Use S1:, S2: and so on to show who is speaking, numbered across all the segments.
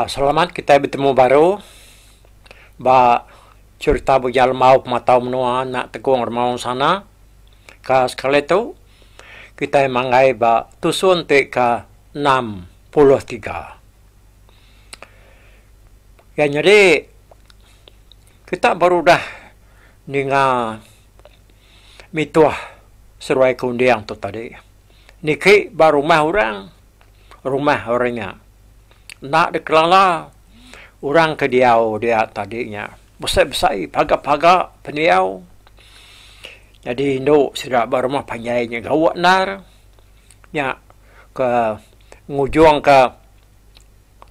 S1: Selamat kita bertemu baru. Ba cerita bujal mau pematau menua nak tegung remau sana. Ka sekali tu kita mangai ba tusun te ka 63. Ya jadi kita baru dah ninga mituah seruai kundiang tu tadi. Niki baru rumah orangnya. Nak dikelala orang ke dia tadinya besar-besar paga-paga peniau. Jadi induk sudah berumah panjainya gawat nar nya ke ngujung ke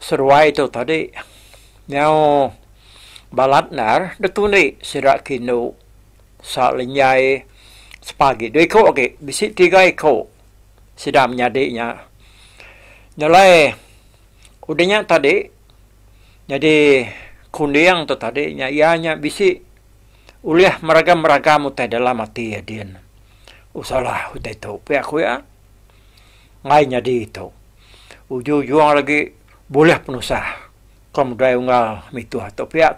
S1: seruai itu tadi nyau balat nar detuni sudah kinu salinyai sepagi 2 ekor ke bisi 3 ekor sudah menyadiknya nyalai udahnya tadi jadi kundiang tu tadi ianya bisi uliah meragam utai dalam hati ya dia usalah utai tu pihak aku ya ngai jadi itu ujung lagi boleh penusah kemudian ungal mitu atau pihak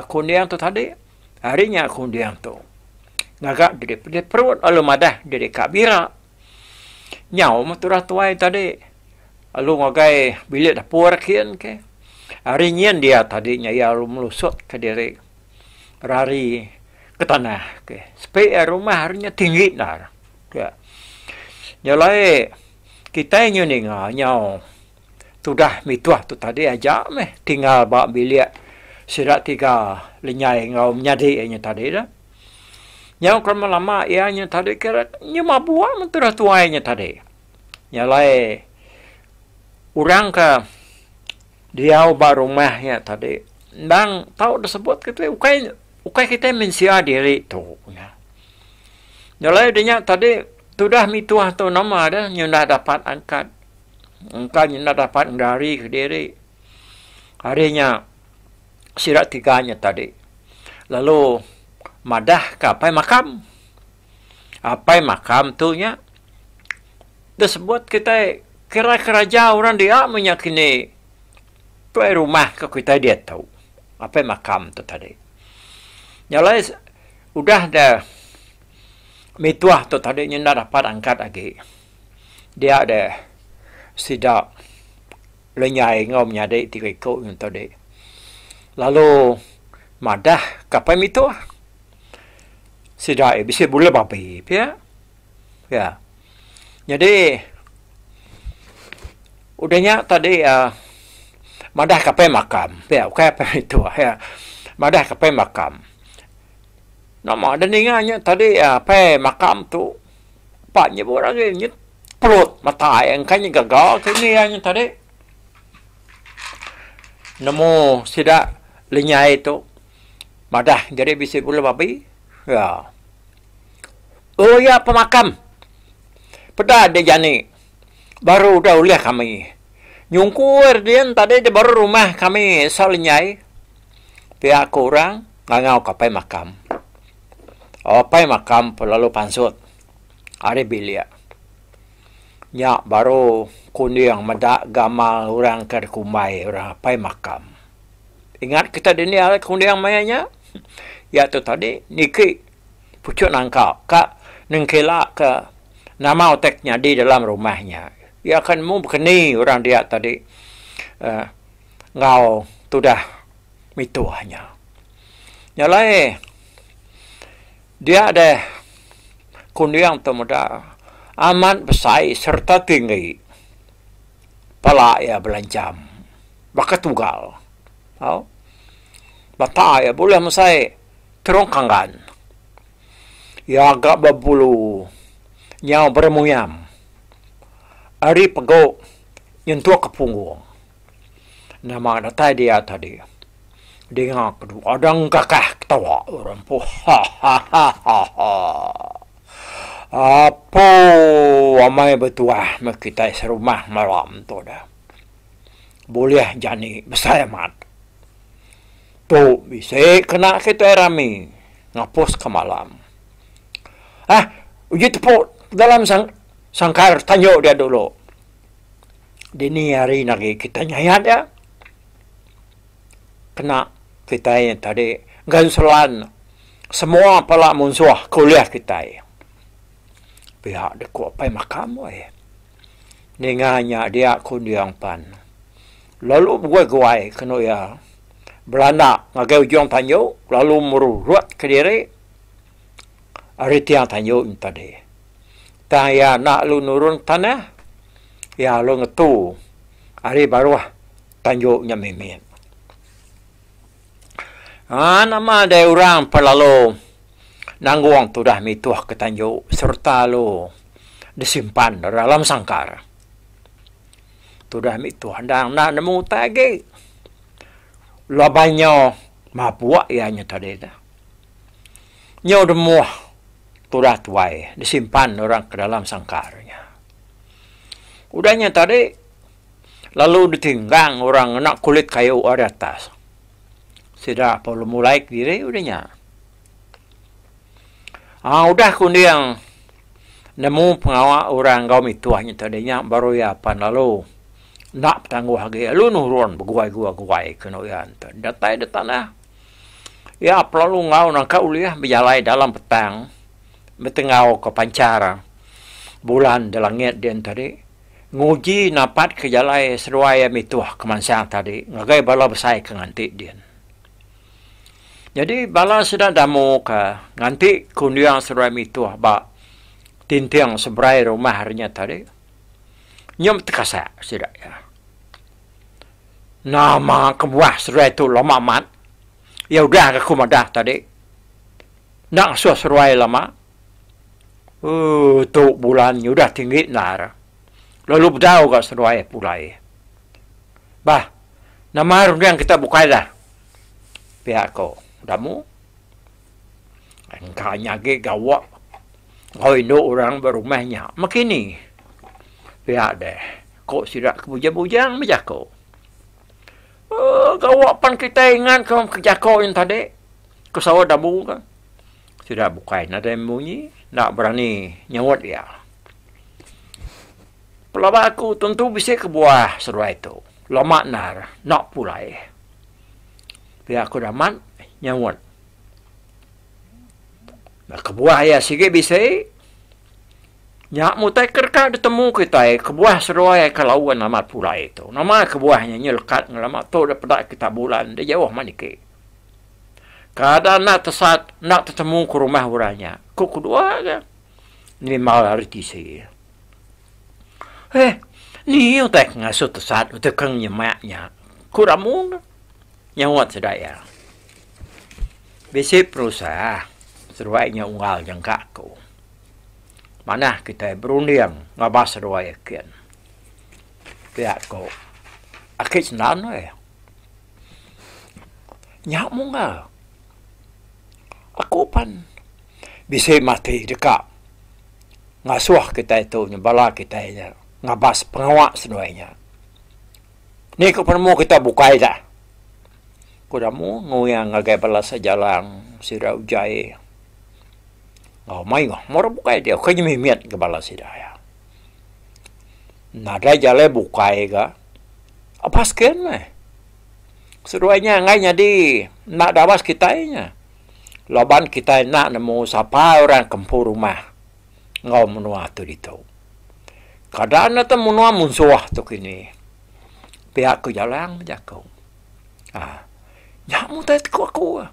S1: kundiang tu tadi harinya kundiang tu ngagak dari perut alu madah dari kabira nyau maturah tuai tadi lalu ngagai bilik dapur kian ke harinya dia tadinya ya melusut ke diri rari ke tanah ke supaya rumah harinya tinggi nar ke nyalai kita nyuning nyau sudah mituah tu tadi aja meh tinggal bak bilik sirat 3 lenyai ngau menyadi nya tadi dah nyau kalau lama ianya tadi kira nyuma buah menturah tuainya tadi nyalai orang ke dia ubah rumahnya tadi dan tahu disebut kita ukai kita mensia diri tu ya jadi dia tadi sudah mituah tu nama dah nyunda dapat angkat nyunda dapat dari ke diri harinya sirat 3-nya tadi lalu madah ke apa makam tu nya disebut kita kira-kira jauh orang dia menyakini tu rumah ke kita dia tahu apa makam tu tadi nyalai udah dah mituah tu tadi nyenda dapat angkat lagi dia ada sidak lenyai ngau menyadai 3 ekor yang tadi lalu madah kapai mituah sidak bisa boleh babi ya jadi udahnya tadi madah kapai makam ya apa itu ya madah kapai makam nama dan ingatnya tadi apa makam tu paknya orang ni perut mata yang kanya gagal ini yang tadi nemu sidak lenyai itu madah jadi bisa boleh babi ya oh ya pemakam pada dia jani baru dah uliah kami nyungkur dia tadi di baru rumah kami salinyai pihak kurang ngangau kapai makam lalu pansut hari bilia nya baru kundi yang medak gamal orang kerkumai orang pai makam ingat kita dini ada kundi yang mayanya ya tu tadi niki pucuk nangkau kak nengkela ke nama oteknya di dalam rumahnya ia akan berkeni orang dia tadi ngau sudah mituahnya nyalai dia ada kundiang tu muda amat besar serta tinggi pala ya belancam bakat tunggal mata ya boleh mesai terongkangan ya agak berbulu nyau bermuyam ari pego nyentuh ke punggung nama data dia tadi dengar kedua adang kakak ketawa orang apa amai betuah kita serumah malam tu dah boleh jani besar amat tu bisa kena kita rami ngapus ke malam uji tepuk dalam sangkar tanya dia dulu. Dini hari lagi kita nyayat ya. kena kita yang tadi gansulan semua pala musuh kuliah kita pihak deku apa makam ninganya dia kundiang pan lalu gue kena ya Belanda ngagai ujung tanyo lalu merurut ke diri ari tiang tanyo tadi taya nak lu nurun tanah ya lu ngetu ari baru tanyo nya mimin nama ada orang pelalu nangguang tu dah mituah ke tanyo serta lu disimpan dalam sangkar tu dah mituah dang nak nemu tagi labanyo mapuak ianya tadi dah. Nyo demuah turah tuai disimpan orang ke dalam sangkarnya. Udahnya tadi lalu ditinggang orang nak kulit kayu ada atas. Sudah perlu mulai diri udahnya. Udah kundiang nemu pengawal orang kaum itu hanya tadinya baru ya pan lalu nak tangguh lagi lu nurun berguai kena yan datai de tanah ya perlu ngau nak uliah berjalai dalam petang betengau ke pancara bulan de langit den tadi nguji napat ke jalai seruaya mituah kemansang tadi ngagai bala besai ke nganti den jadi bala sedang damu ke nganti kundiang seruaya mituah ba tintiang sebrai rumah harinya tadi nyom tekasa sidak ya nama kebuah seruai tu lama mat ya udah aku madah tadi nak suah seruai lama tu bulan udah tinggi nar lalu bedau ke seruai pulai bah nama yang kita buka dah pihak kau damu engkanya ge gawak kau indo orang berumahnya makini pihak deh kok sidak kebujang-bujang menjako gawapan kita ingat kau kerja kau yang tadi ke sawah dabu kan sudah bukain ada yang bunyi nak berani nyawat ya pelaba aku tentu bisa ke buah seruai itu lama nar nak pulai biar aku daman nyawat nah ke buah ya sige bisa nyak mutai kerka ditemu kita kebuah seruai kalauan nama pula itu nama kebuahnya nyelkat ngelama tu dapat kita bulan dia jauh manike kadang nak tesat nak ketemu ke rumah orangnya kok kedua kan ni mal arti sih ni utak ngasut tesat utak kang nyemaknya kuramun nyawat sedaya besi perusahaan seruainya unggal yang kaku mana kita berunding ngabas ruai kian pihak ko akis nan nyak munga aku pan bisa mati dekat ngasuh kita itu nyebala kita nya ngabas pengawak senuainya ni ko penemu kita bukai dah kudamu nguyang ngagai balas jalan sirau jai mai ngah mora bukai dia kau ni miat ke balas hidayah nada jale bukai ga apa sken meh seruainya ngai di nak dawas kita nya loban kita nak nemu sapa orang kampung rumah ngau menua tu itu kadang na menua munsuah tu kini pihak ku jalan jakau nyamu tak aku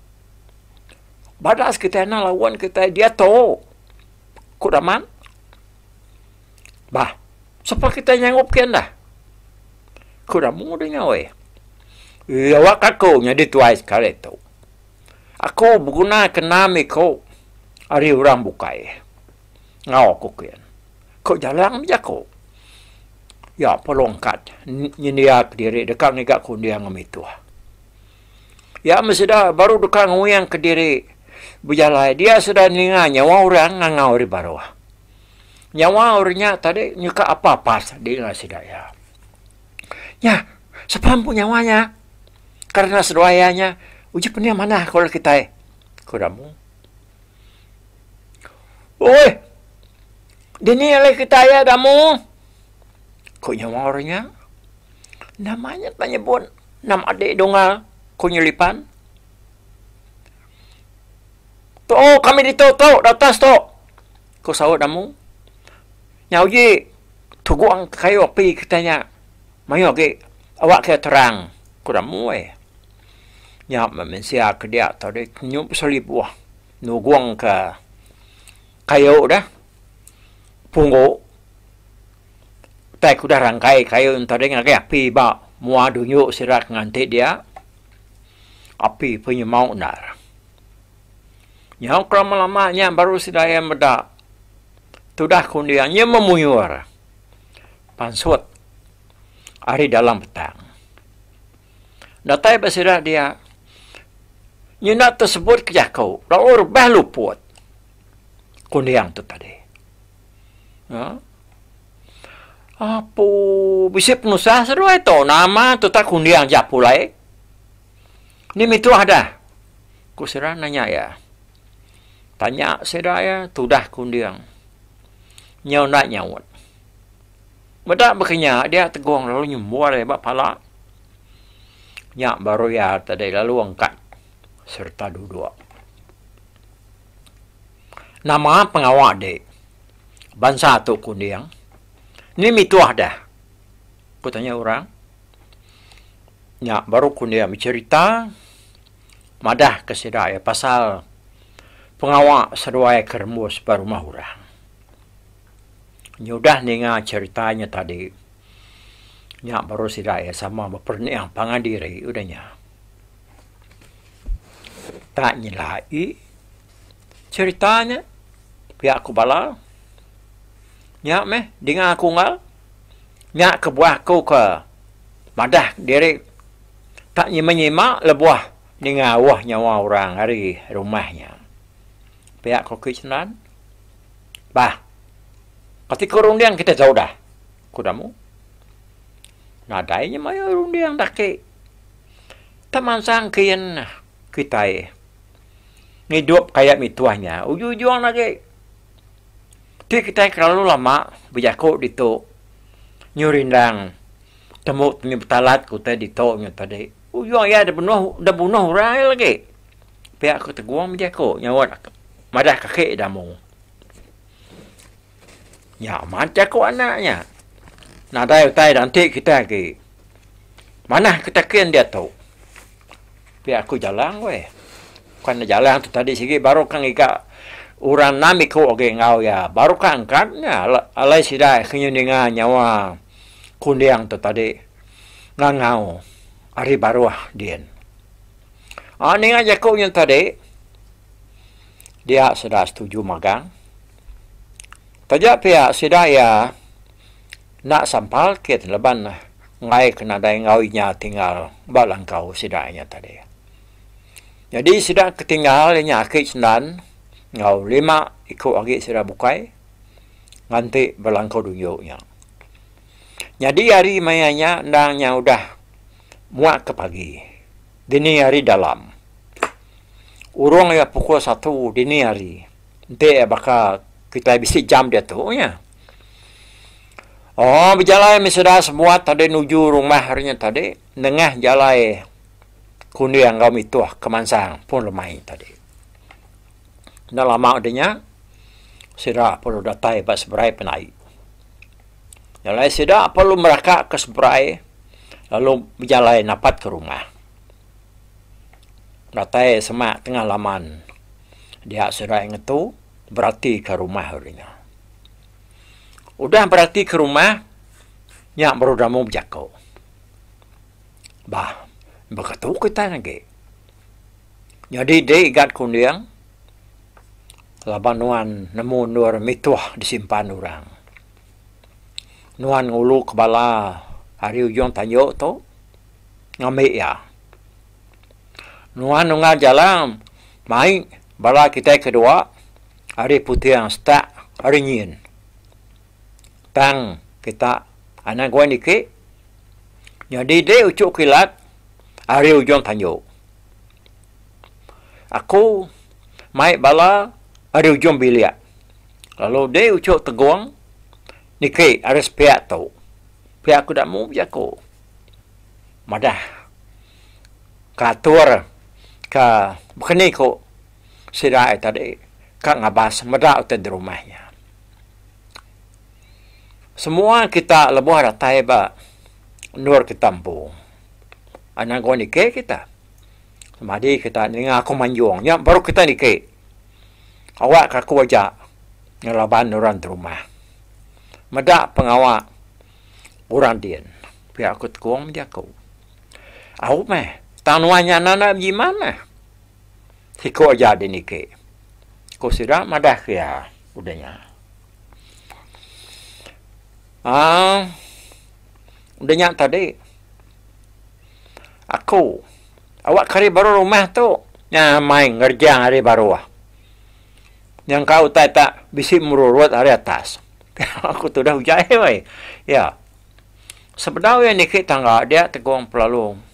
S1: badas kita nak lawan kita dia tahu kudaman bah siapa kita nyanggup kian dah kudamu dia nyawe ya wak aku nya dituai sekali tu aku berguna kenami kau hari orang bukai ngau aku kian kau jalan menjaku ya pelongkat nyiniak diri dekat negak kundiang itu ya mesti dah baru dekat nguyang ke diri berjalan dia sudah ninga nyawa orang ngangau di bawah nyawa orangnya tadi nyuka apa pas dia ngasih daya ya sepampu nyawanya karena sedoayanya uji punya mana kalau kita kudamu oi dini oleh kita ya damu kok nyawa orangnya namanya tanya pun nam adik dongal kunyelipan. To, kami dito, to, datas to. Ko sawat namu. Nyau ye, tuguang kayo api katanya. Mayo ke, awak kaya terang. Ko namu Nyap memensia ke dia tadi nyup salib wah. Nuguang ke kayo dah. Punggo. Tai ku dah rangkai kayo tadi ngakai api ba. Mua dunyuk sirak nganti dia. Api punya mau nar. Nyau lama-lamanya baru sidaya meda. Tudah kundiannya memuyur. Pansut. Hari dalam petang. Datai bersirak dia. Nyina tersebut kejakau. Lalu bah luput. Kundiang tu tadi. Ha? Apa? Bisa pengusaha seru itu. Nama tu tak kundiang japulai. Ni itu ada. Ku serah nanya ya. Tanya sedaya. Tudah kundiang. Nyau nak nyawat. Bedak berkenya. Dia teguang lalu nyembuar lebat pala. Nyak baru ya tadi lalu angkat. Serta duduk. Nama pengawal dek. Bangsa tu kundiang. Ni itu ada. Ku tanya orang. Nyak baru kundiang bercerita. Madah kesedaya pasal pengawal seruai kermus baru rumah orang. Nyudah dengar ceritanya tadi. Nyak baru sedaya sama berperniang pangadiri udahnya. Tak nyelai ceritanya. Pihak aku bala. Nyak meh dengar aku ngal. Nyak ke buah aku ke madah diri. Tak nyemak lebuah dengar wah nyawa orang hari rumahnya. Pihak aku kesenan. Bah. Ketika rundiang kita jauh dah. Kudamu. Nadainya maya rundiang dah ke. Teman sangkian kita hidup kayak mituahnya. Ujung-ujung lagi. Ti kita kalau lama berjaku di tu. Nyurindang. Temu penyebetalat kita di tu tadi. Ujung ya dah bunuh orang lagi. Pihak aku teguang berjaku. Nyawat. Madah kakek damu. Ya, macam aku anaknya. Nadai utai nanti kita ke. Mana kita kian dia tahu. Biar aku jalan weh. Kan jalan tu tadi sikit baru kan ika orang nami ko oke ngau ya. Baru kan angkatnya alai sidai kenya dengan nyawa kundiang tu tadi ngau hari baru dien. Ni aja ko yang tadi dia sudah setuju magang. Tajak pihak sidaya nak sampal kit leban ngai kena dai ngauinya tinggal balangkau sidanya tadi. Jadi sidak ketinggalnya akik senan ngau 5 ikut lagi sidak bukai nganti balangkau dunyuknya. Jadi hari mayanya ndangnya udah muak ke pagi. Dini hari dalam. Urung ya pukul 1 dini hari. Nanti bakal kita bisa jam dia tu ya. Oh, berjalan sudah semua tadi nuju rumah harinya tadi. Nengah jalan kundiang kami tu kemansang pun lemai tadi. Dah lama adanya. Sudah perlu datai pas seberai penai. Jalan sudah perlu mereka ke seberai. Lalu berjalan napat ke rumah. Datai semak tengah laman. Dia sudah ingat tu. Berarti ke rumah harinya. Udah berarti ke rumah. Nyak baru dah mau berjakau. Bah. Begitu kita lagi. Jadi dia ikat kundiang. Laban nuan nemu nur mituah disimpan orang. Nuan ngulu kepala hari ujung tanyuk tu. Ngambil ya. Nuan nungal jalan. Main. Bala kita kedua. Hari putih yang start, hari nyin. Tang kita anak gua ni ke. Jadi dia ucuk kilat, hari ujung tanyuk. Aku mai bala hari ujung bilik. Lalu dia ucuk teguang, ni ke harus pihak tu. Pihak aku dah mau jago. Madah. katur ka bekeni ko sira tadi ka ngabas meda uta di rumahnya. Semua kita lebuh ratai ba nur kita tampung. Anang ko nike kita. Semadi kita ninga ko manjong nya baru kita nike. Awak ka kuaja ngelaban nuran di rumah. Meda pengawak orang dia. Pihak aku kuang dia kau. Aku meh tanuannya nana gimana? Hiko aja di nike. Kau sudah madah ya udahnya. Udahnya tadi. Aku awak kari baru rumah tu. Yang main ngerjang hari baru. Yang kau tak bisi mururut hari atas. Aku tu dah hujai wei. Ya. Sebenarnya niki tangga dia teguang pelalu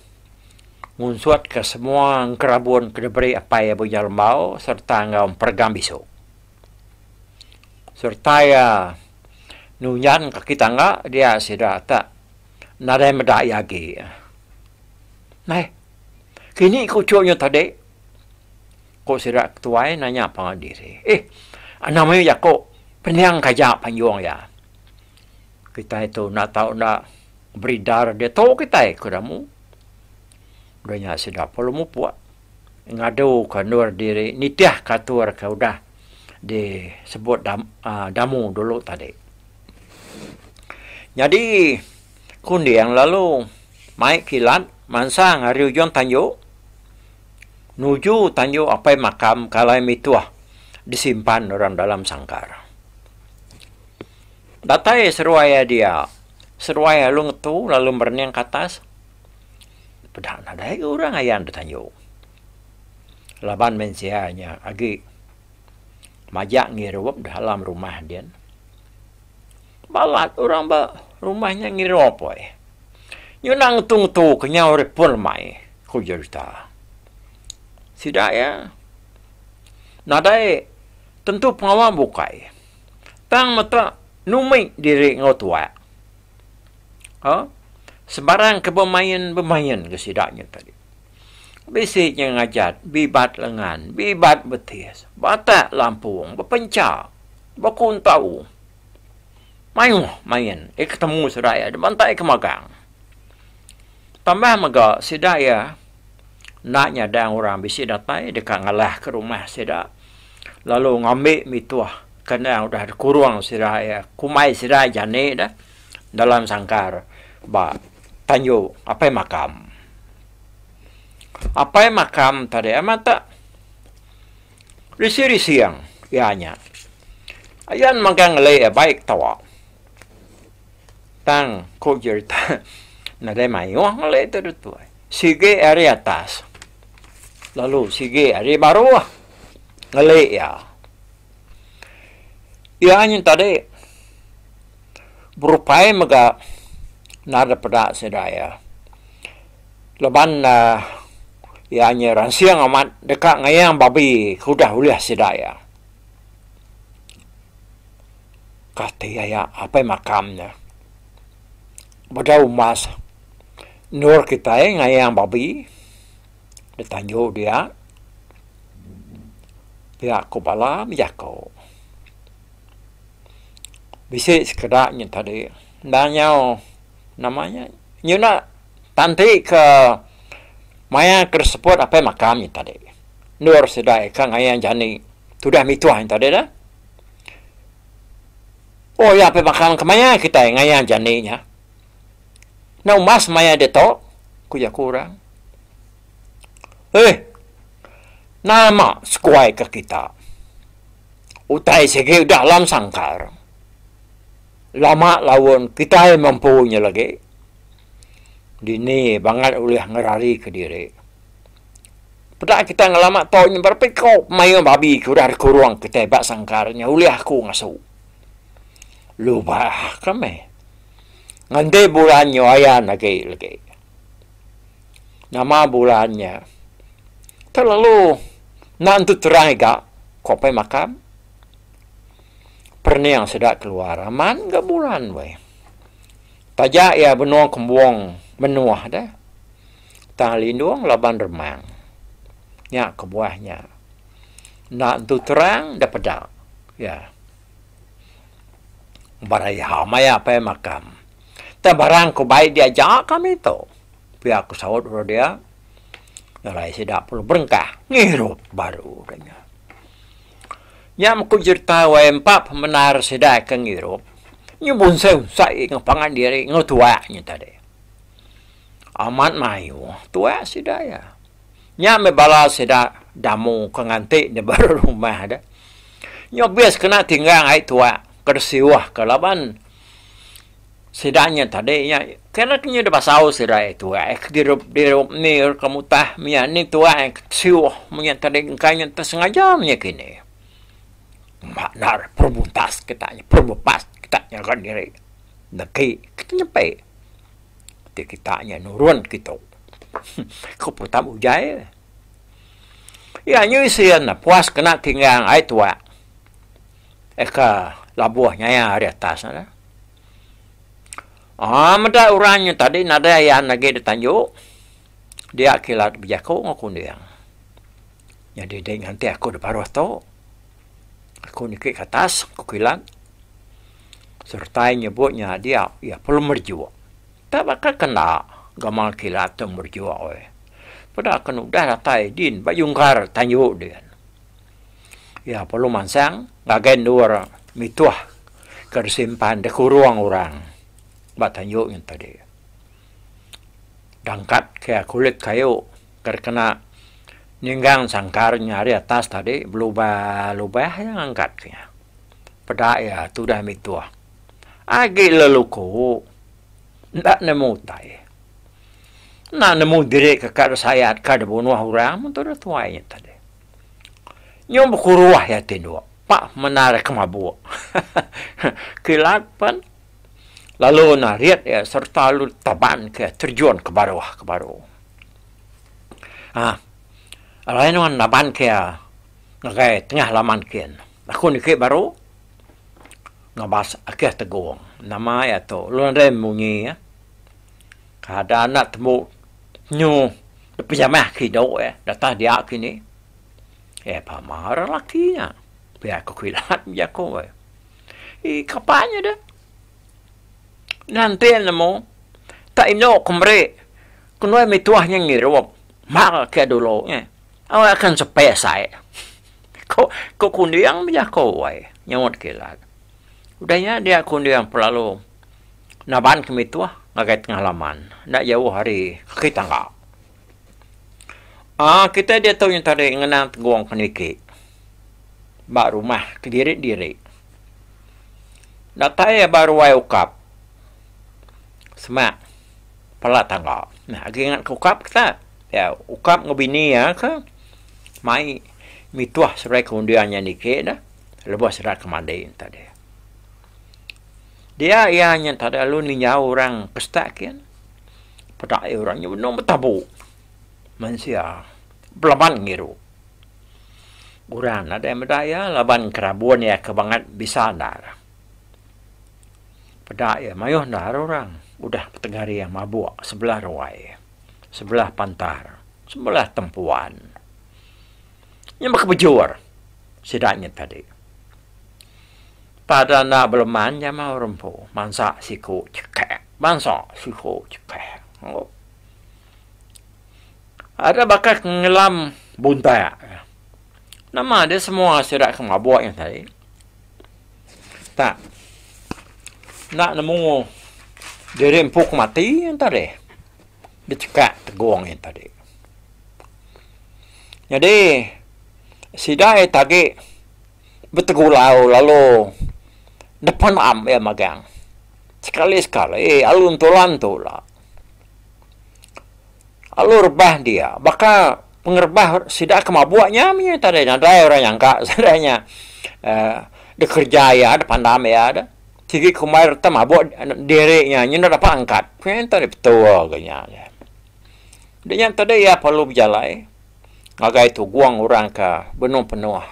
S1: ngunsuat ke semua kerabun kedeberi apa ya bujal mau serta ngau pergam besok. Serta ya nunyan ke kita enggak dia sudah tak nadai medak lagi. Nah, kini kucuknya tadi kau sudah ketuai nanya apa diri. Namanya ya kau penyang kajak panjang ya. Kita itu nak tahu nak beridar dia tahu kita kudamu. Udahnya sudah perlu mu puak. Ngadu ke nur diri. Nitiah katur ke udah disebut damu dulu tadi. Jadi kundi yang lalu mai kilat mansang hari ujian tanjuk. Nuju tanjuk apa makam kalai mituah disimpan orang dalam sangkar. Datai seruaya dia. Seruaya lu ngetu lalu berniang ke atas. Pedang ada orang ayam ditanjuk. Laban mensianya agi majak ngirup dalam rumah dia. Balat orang rumahnya ngirup eh. Yunang tung-tung kenyau repul mai kujerta. Sidak ya. Nadai tentu pengawal bukai. Tang mata numik diri ngotua. Sebarang bermain ke sidaknya tadi. Bisiknya ngajat, bibat lengan, bibat betis, batak lampung, berpencak, berkuntau. Main. Ketemu sedaya, dibantai ke magang. Tambah maga sidaya, naknya dan orang bisik datai, dekat ngalah ke rumah sidak. Lalu ngambil mituah, kena udah kurung sidaya, kumai sidaya jane dah, dalam sangkar. Tanyo apa makam tadi amat tak risi yang ianya ayan magang le baik tawa tang ko jerta nade mai wah le tu sige area atas lalu sige area baru ngele ya ianya tadi berupaya maga nada pada sedaya. Leban ianya ransiang amat dekat ngayang babi kudah uliah sedaya. Kata ya apa makamnya. Pada umas nur kita ngayang babi ditanjuk dia. Pihak kepala bijako. Bisa sekedaknya tadi. Nanya namanya nyuna tanti ke maya tersebut apa makamnya tadi nur sedai kang ayang jani sudah mituah tadi dah oh ya apa makam kemaya kita ngayang janinya na umas maya deto kuya kurang nama skuai ke kita utai segi dalam sangkar lama lawan kita yang mampunya lagi. Dini banget oleh ngerari ke diri. Pada kita ngelama tahun yang berpikau mayu babi kuda kurung kita bak sangkarnya oleh aku ngasuh. Lupa kami. Ngante bulannya ayah lagi. Nama bulannya. Terlalu nanti terang gak kopi makam. Pernah yang sedap keluar aman ke bulan weh. Tajak ya benua kembuang menuah dah. Tang lindung laban remang. Nya ke buahnya. Nak tu terang dah pedang. Ya. Barai hamaya apa makam. Tak barang ko baik dia ajak kami tu. Pihak aku sahut dia. Nalai sedap perlu berengkah. Ngirup baru katanya. Nya aku cerita wa empat menar sedap ke ngirup. Nya bonsai usai ngapangan diri ngotua nya tadi. Amat mayu. Tua sedap ya. Nya me bala sedap damu kenganti di baru rumah ada. Nya bias kena tinggal ai tua. Kersiwah kelaban sedanya tadi ya kena kenya de pasau sedai tu dirup ni kamu tah mia ni tua siwah mia tadi kanya tersengaja mia kini maknar perbuntas kitanya perbupas kitanya kan diri neki kita nyampe kitanya nurun gitu kau pertama ujai ya nyusian puas kena tinggal ai tua eka labuahnya ya di atas ada. Mada orangnya tadi nada yang lagi ditanjuk. Dia kilat bijako ngakun dia. Jadi dia nanti aku di paruh tu. Aku nikik ke atas, aku kilat. Serta nyebutnya dia, ya perlu merjua. Tak bakal kena gamal kilat tu merjua. Pada akan udah datai din, bayungkar tanjuk dia. Ya perlu mansang, gagen dua mituah kersimpan de kuruang orang batanyo yang tadi dangkat ke kulit kayu karena ninggang sangkar nyari atas tadi berubah yang angkat kaya pada ya tu dah mituah agi leluku ndak nemu tai nak nemu diri ke kar sayat kada bunuh orang mentu tuanya tadi nyom kuruah ya tindua Pak menarik kemabu. Kilapan. Lalu nariat ya serta lalu taban ke terjun ke bawah. Lain orang naban ke ngagai tengah laman kian. Aku ni ke baru ngabas akhir teguang. Nama ya tu luar munyi ya. Kada anak temu nyu pijamah kido ya. Datang dia kini. Pamar lakinya. Biar aku kilat, biar aku. Kapanya dah. Nanti nemu. Tak ino kumre. Kunoi mituahnya ngirup. Mak ke dulu. Awak akan supaya saya. Kau kundiang biar aku. Nyamut kilat. Udahnya dia kundiang pelalu. Naban ke mituah. Ngagai tengah laman. Nak jauh hari. Kita enggak. Kita dia tahu yang tadi. Ngenang teguang kenikik. Bak rumah ke diri. Datanya baru wai ukap. Semak. Pala tangga. Nah, lagi ingat ke ukap kita. Ya, ukap ngebini ya ke. Mai mituah serai keundiannya nikah dah. Lepas serat kemandai tadi. Dia yang tadi lalu ninya orang pestakian. Pada orangnya benar bertabu. Manusia. Belaban ngiru. Urang ada yang berdaya laban kerabuan ya kebangat bisa dar. Pada ya mayuh dar orang udah petengari yang mabuk sebelah ruai, sebelah pantar, sebelah tempuan. Yang berkebujur sidaknya tadi. Pada nak beleman ya mau rempu mansa siku cekek, mansa siku cekek. Ada bakat ngelam buntai. Nama dia semua sirat kemabuk yang tadi. Tak. Nak nemu diri empuk mati yang tadi. Dia cekak teguang yang tadi. Jadi, sidai tadi bertegulau lalu depan ya magang. Sekali-sekali alun tulan. Alur rebah dia. Bakal pengerbah sidak kemabuaknya punya tadi ada orang yang kak sadanya dikerja ya ada pandam ya ada tigi kemair temabuk dirinya nyenda dapat angkat punya tadi betul kayaknya dia yang tadi ya perlu berjalan ngagai tu guang orang ke penuh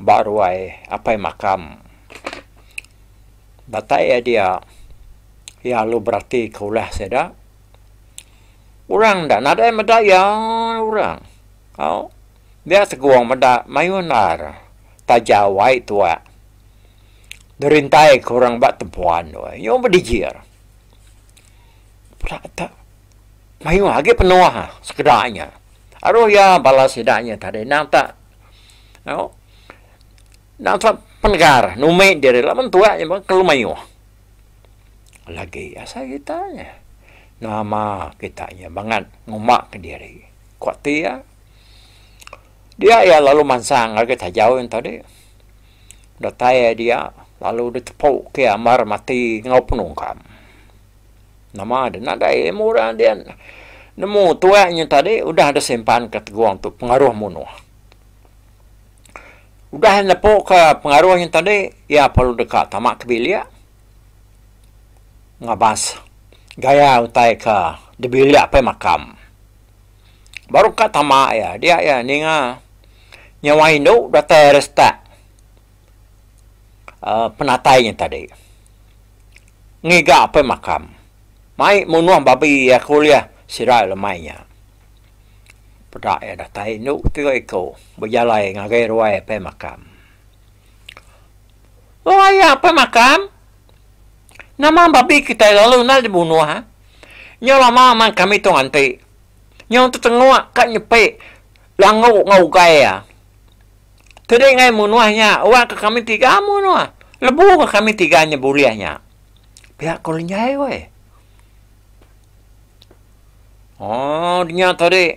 S1: baru apa makam batai dia ya lu berarti kaulah seda Orang dah nadai medaya orang. Oh. Dia seguang meda mayunar. Tajawai tua. Derintai kurang bat tempuan. Yang berdijir. Tak. Mayu lagi penuh sekedarnya. Aduh ya balas sedaknya tadi. Nang tak. Oh. Nang tak penegara. Numit dia lah. Mentuaknya kalau mayu. Lagi ya saya tanya. Nama kitanya banget ngumak ke diri. Kuat dia. Dia ya lalu mansang lagi tajau yang tadi. Dataya dia lalu ditepuk ke amar mati ngau penungkam. Nama ada nada murah dia. Nemu tuanya tadi udah ada simpan ke teguang tu pengaruh munuh. Udah nepuk ke pengaruhnya tadi ya perlu dekat tamak kebilia. Ngabas. Gaya utai ka dibilik apa makam. Baru kat tamak ya. Dia ya ninga nyawa Hindu datai restak penatainya tadi. Ngiga apa makam. Mai munuah babi ya kuliah sirai lemainya. Pada ya datai Hindu tiga iko berjalai ngagai ruai apa makam. Oh ya apa makam? Nama babi kita lalu nak dibunuh ha. Nyo lama man kami tu nanti. Nyo tu tengok kat nyepe langau ngau gaya. Tadi ngai munuahnya, orang ke kami tiga munuah. Lebu ke kami tiganya buliahnya. Pihak kolonyai we. Oh, dia tadi.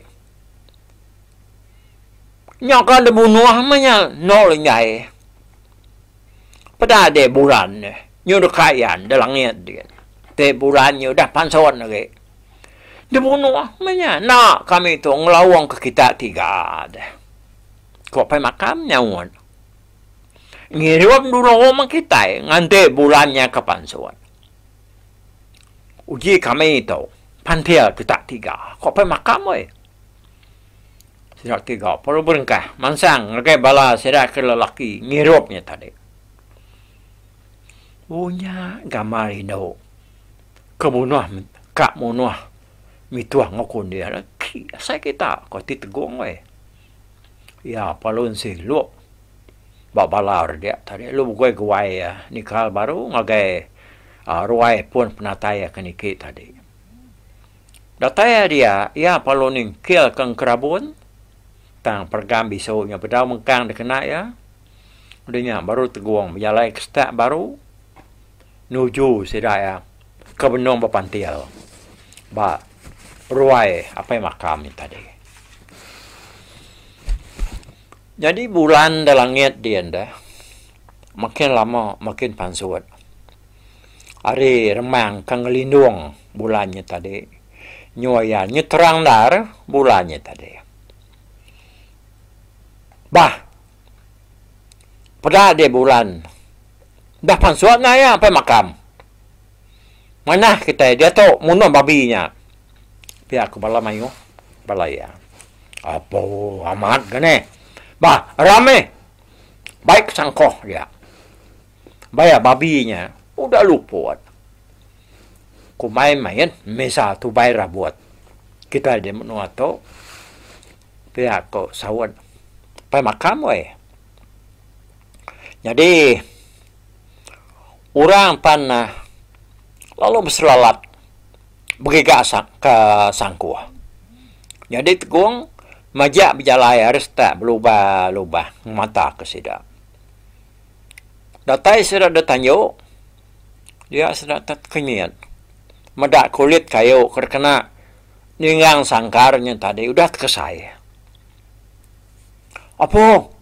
S1: Nyo kan dibunuh namanya nol nyai. Pada ada bulan ni. Nyo dekayan dalam dia. Te bulannya udah pansuan lagi. Dibunuh namanya. Nak kami tu ngelawang ke kita tiga dah. Kok pergi makam nyawan. Ngirup dulu orang kita. Nganti bulannya ke pansuan. Uji kami itu. Pantil kita tiga. Kok pergi makam we. Sidak tiga. Perlu berengkah. Mansang. Lagi bala sidak ke lelaki. Ngirupnya tadi. Punya gambar Hindu. Kemunuh. Kak munuh. Mituah ngokun dia. Saya kita. Kau titegung we. Ya, palun si lu. Babalar dia tadi. Lu gue ya. Nikah baru ngagai ruai pun penataya keniki tadi. Dataya dia. Ya, palun kil kang kerabun. Tang pergam bisonya. Bedau mengkang dikena ya. Udahnya baru teguang. Berjalai kestak baru. Nuju sidaya. Kebenung berpantil. Ba. Ruai. Apa yang makam ni tadi. Jadi bulan dalam langit dia dah. Makin lama makin pansuat. Hari remang kang lindung bulannya tadi. Nyoya terang dar bulannya tadi. Bah. Pada dia bulan. Dah pansuat na ya apa makam. Mana kita dia tu munuh babinya. Pihak kepala mayu. Balaya. Apa amat gane. Bah, rame. Baik sangkoh dia. Bayar babinya. Udah luput. Ku main-main. Misal tu bayar buat. Kita dia menua tu. Pihak ko sawat. Pai makam we. Jadi. Orang panah. Lalu berselalat. Pergi ke sangkuh. Jadi tegung. Majak berjalai harus tak berubah-ubah mata ke sidak. Datai sudah ditanjuk. Dia sudah terkenyat. Medak kulit kayu terkena ninggang sangkarnya tadi. Udah kesai. Apa?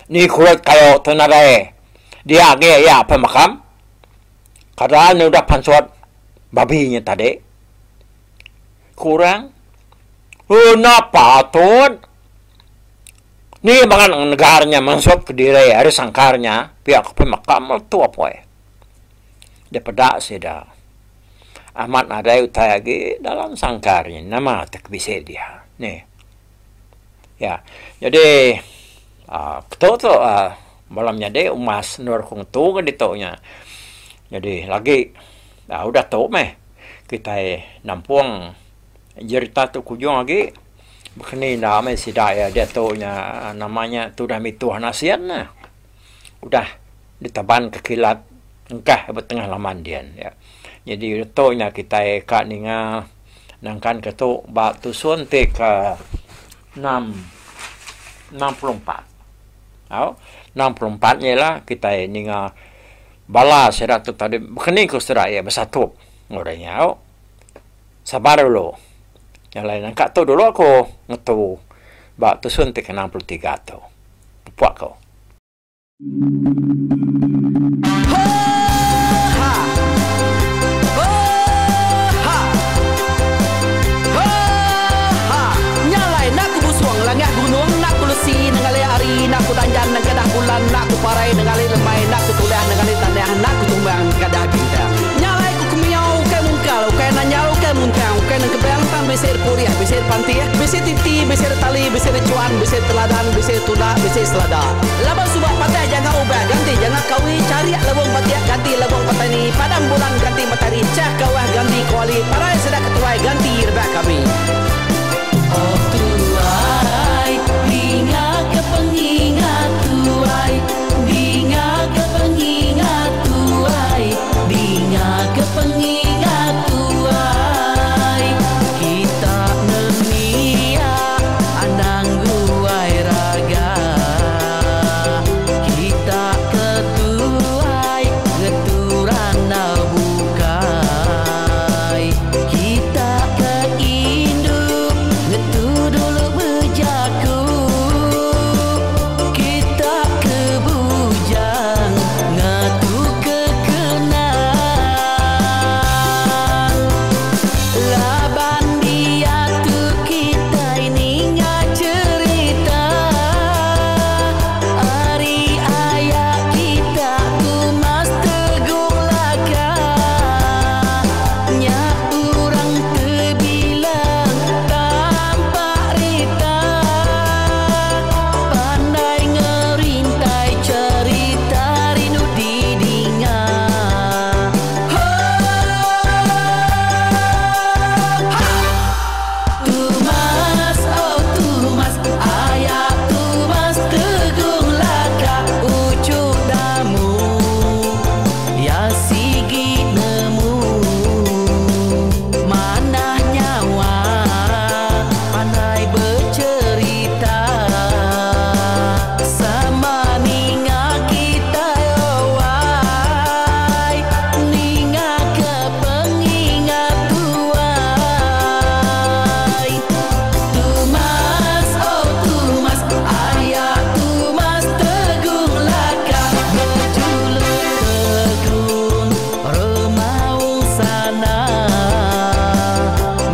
S1: Ni kulit kayu tenadai. Dia agak ya apa makam? Kadang udah pansuat babinya tadi. Kurang. Napa tuan? Ni bangan negaranya masuk ke diri ada sangkarnya pihak pemakam tu apa eh? Dia pedak sida. Amat ada utai lagi dalam sangkarnya nama tak bisa dia. Ni. Ya. Jadi ketua tu malamnya dia umas nur kong tu kan ditaunya. Jadi lagi udah tahu meh kita nampung Jerita tu kujung lagi begini dah mesti dah ya dia tu nya namanya tu dah mituh nasian nah. Udah ditaban ke kilat engkah bertengah laman dia ya. Jadi tu nya kita ka ninga nangkan ke tu ba tu sun te ke 64. Au 64 nya lah kita ninga bala serat tu tadi begini ko serat ya bersatu orangnya au. Sabar dulu. Yang lain angkat tu dulu aku ngetu bak tu suntik 63 tu. Puak kau.
S2: Nak ku danjan nang kadah bulan, nak ku parai nang ali lemai, nak ku tulah nang ali tanah, nak ku tumbang kadah bintang. Nyalai ku kumiau ke mungkal, ke nanyau ke muntang, ke nang kebang tang besir puriah, besir panti, besir titi, besir tali, besir cuan, besir teladan, besir tulah, besir selada. Labang subak patai jangan ubah ganti, jangan kawi cari labang patiak ganti labang patani, padam bulan ganti matahari, cah kawah ganti kuali, parai sedak ketuai ganti rebah kami. Oh tuai, ingat ke pengingat tuai, ingat ke pengingat tuai, ingat ke pengingat tuai. Kita nemia anang guai raga, kita ketuai ngeturan bukai, kita keinduk ngetu dulu bejaku, kita kebujang ngatu kekenang. Laban dia tu kita ini nggak cerita, hari ayah kita tu mas teguh laka, nya urang terbilang tanpa rita, pandai ngerintai cerita rindu didinga. Tumas, oh tumas, ayah tumas teguh laka, ucuk damu, ya sigi nemu, mana nyawa, pandai bercerita, sama ninga kita wai, ninga ke pengingat tuai. Tumas, oh tumas, ayah tumas teguh laka, berjuluk tegun remaung sana,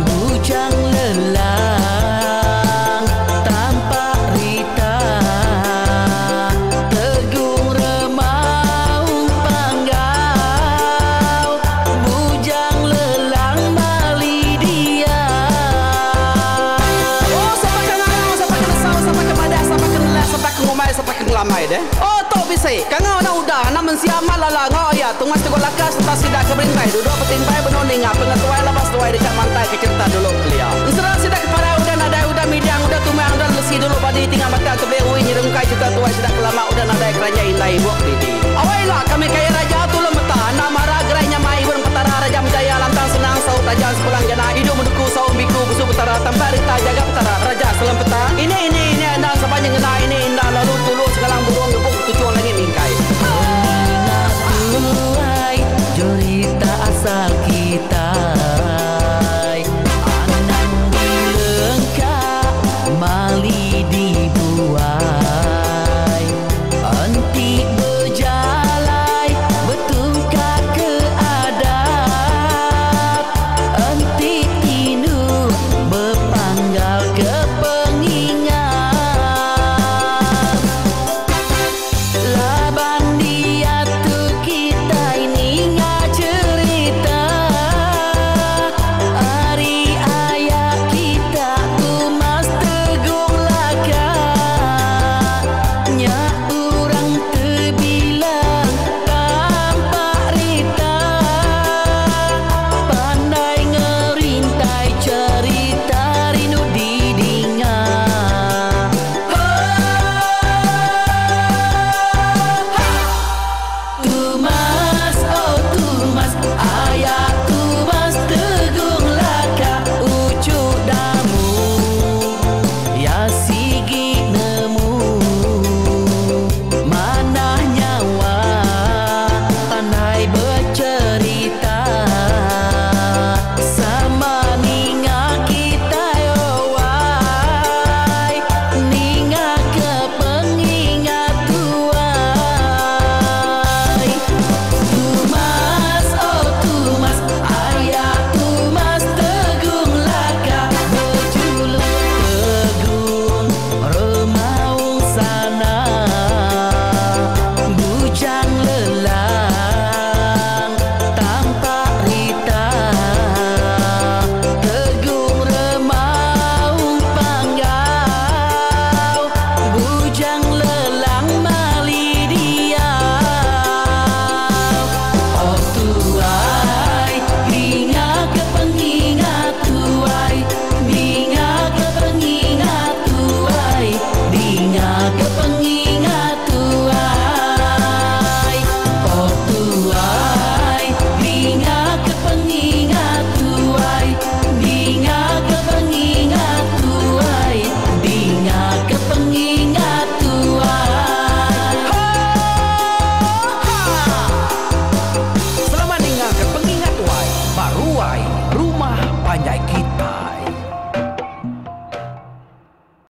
S2: bujang lelang tanpa rita, tegung remaung panggau, bujang lelang bali dia. Oh, sampai ke ngau, sampai ke nesau, sampai ke badak, sampai ke nelas, sampai ke ngomai, sampai ke ngelamai deh. Oh, tok bisa. Kangau na udah, na mensiamal lala ngau ya, tungas teguh laka serta sidak ke berintai, duduk petimbai benoninga, pengatuai lepas tuai dekat mantai ke cerita dulu belia. Serta sidak ke para udah nadai, udah midang, udah tumang, udah lesi dulu badi tinggal mata tebehui, nyerungkai cerita tuai sidak kelama, udah nadai kerajaan indai buak didi. Awailah kami kaya raja tu lemeta, nama ragerainya mai burung petara, raja menjaya lantang senang, saut raja sepulang jana, hidup menduku, saum biku, busu petara, tanpa rita jaga petara.